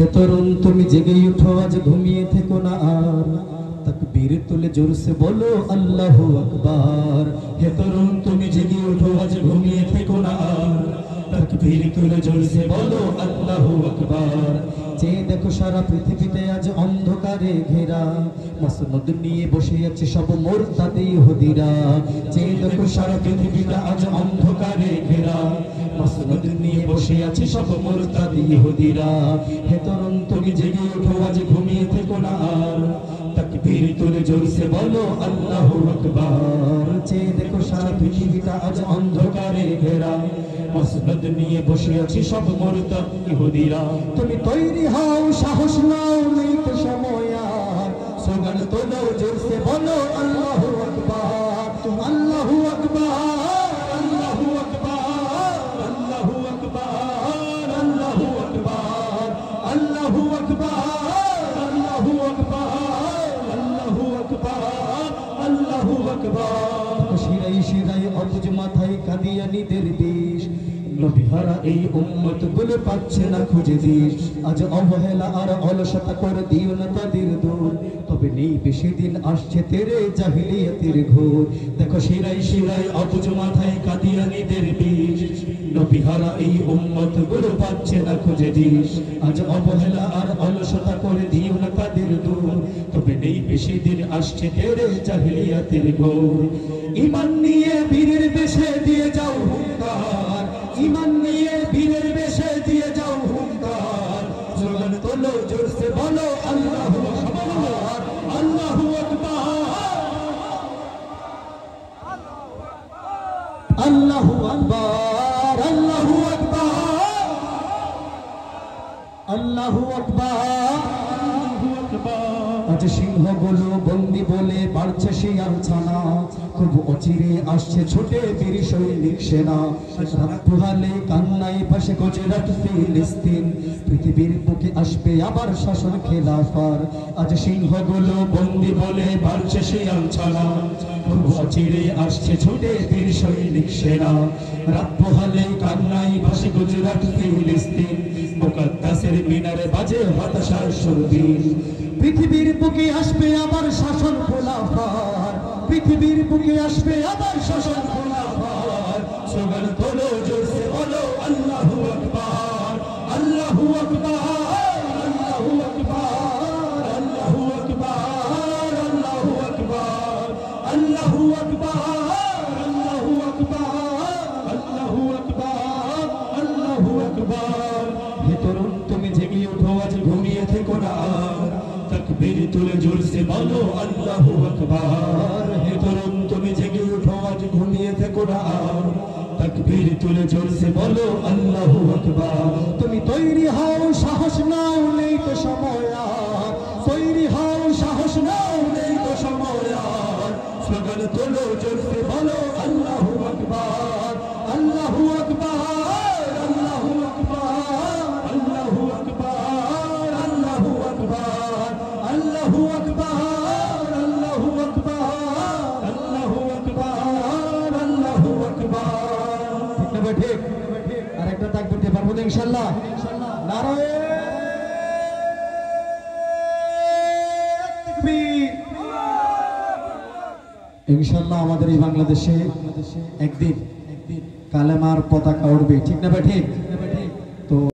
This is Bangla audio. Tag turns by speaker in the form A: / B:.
A: হে তরুণ তুমি জেগে উঠো, আজ ঘুমিয়ে থেকো না আর, তাকবীর তুলে জোরসে বলো আল্লাহু আকবার। হে তরুণ তুমি জেগে উঠো, আজ ঘুমিয়ে থেকো না আর, তাকবীর তুলে জোরসে বলো আল্লাহু আকবার। যে দেখো সারা পৃথিবীতে আজ অন্ধকারে ঘেরা, মাসনদ নিয়ে বসে আছে সব মুরতাদি ইহুদিরা। যে দেখো সারা পৃথিবীটা আজ অন্ধকারে ঘেরা, মাসনদ নিয়ে বসে আছে সব মুরতাদি ইহুদিরা। হে তরুণ তুমি জেগে উঠো, আজ ঘুমিয়ে থেকো না আর, তাকবীর তুলে জোরসে বলো আল্লাহু আকবার। যে দেখো সারা পৃথিবীটা আজ অন্ধকারে ঘেরা, মাসনদ নিয়ে বসে আছে সব মুরতাদ ইহুদিরা। তুমি তৈরি হও, সাহস নাও, নেই তো সময় আর, স্লোগান তোলো জোরসে বলো আল্লাহু আকবার। আল্লাহু আকবার, আল্লাহু আকবার, আল্লাহু আকবার, আল্লাহু আকবার, আল্লাহু আকবার, আল্লাহু আকবার, আল্লাহু আকবার, আল্লাহু আকবার। শিরাই শিরাই অবুজ মাথায় কাদিয়ানীদের বিষ, নবীহারা এই উম্মত গুলো পাচ্ছে না খুঁজে দিস। আজ অবহেলা আর অলসতা করে দিও না তাদের দূর, তবে নেই বেশি দিন আসছে তেরে জাহিলিয়াতের ঘোর। দেখো শিরাই শিরাই অবুজ মাথায় কাদিয়ানীদের বিষ, নবীহারা এই উম্মত গুলো পাচ্ছে না খুঁজে দিস। আজ অবহেলা আর অলসতা করে দিও না তাদের দূর, তবে নেই বেশি দিন আসছে তেরে জাহিলিয়াতের ঘোর। ঈমান নিয়ে বীরের বেশে দিয়ে যাও হুঙ্কার, ঈমান নিয়ে বীরের বেশে দিয়ে যাও হুঙ্কার। স্লোগান তোলো জোরসে বলো আল্লাহু আকবার, আল্লাহু আকবার, আল্লাহু আকবার, আল্লাহু আকবার, আল্লাহু আকবার, আল্লাহু আকবার। আজ সিংহগুলো বন্দি বলে বাড়ছে শিয়াল ছানা, খুব অচিরে আসছে ছুটে বীর সৈনিক সেনা। রাত পোহালে কান্নায় ভাসে গুজরাট ফিলিস্তিন, পৃথিবীর বুকে আসবে আবার শাসন খেলাফার। আজ সিংহগুলো বন্দি বলে বাড়ছে শিয়াল ছানা, খুব অচিরে আসছে ছুটে বীর সৈনিক সেনা। রাত পোহালে কান্নায় ভাসে গুজরাট ফিলিস্তিন, মুকাদ্দাসের মিনারে বাজে হতাশার সুরবীর। পৃথিবীর বুকে আসবে আবার শাসন খোলাফার, পৃথিবীর বুকে আসবে আবার শাসন খোলাফার। স্লোগান তোলো জোরসে বলো আল্লাহু আকবার, আল্লাহু আকবার, আল্লাহু আকবার, আল্লাহু আকবার, আল্লাহু আকবার, আল্লাহু আকবার, আল্লাহু আকবার, আল্লাহু আকবার, আল্লাহু আকবার। হে তরুণ তুমি জেগে ওঠো, আজ ঘুমিয়ে থেকো না আর, তাকবীর তুলে জোরসে বলো আল্লাহু আকবার। হে তরুণ তুমি জেগে উঠো, আজ ঘুমিয়ে থেকো না আর, তাকবীর তুলে জোরসে বলো আল্লাহু আকবার। তুমি তৈরি হও, সাহস নাও, নেই তো সময় আর, তৈরি হও, সাহস নাও, নেই তো সময় আর। স্লোগান তোলো জোরসে বলো আল্লাহু আকবার, আল্লাহু আকবার, আল্লাহু আকবার, আল্লাহু আকবার, আল্লাহু আকবার, আল্লাহু আকবার, আল্লাহু আকবার, আল্লাহু আকবার, আল্লাহু আকবার। ঠিক না ঠিক? আরেকটা তাকবীর দিতে পারবো ইনশাআল্লাহ? নারায়ে তাকবীর। ইনশাআল্লাহ আমাদের এই বাংলাদেশে একদিন কালেমার পতাকা উড়বে, ঠিক না ঠিক?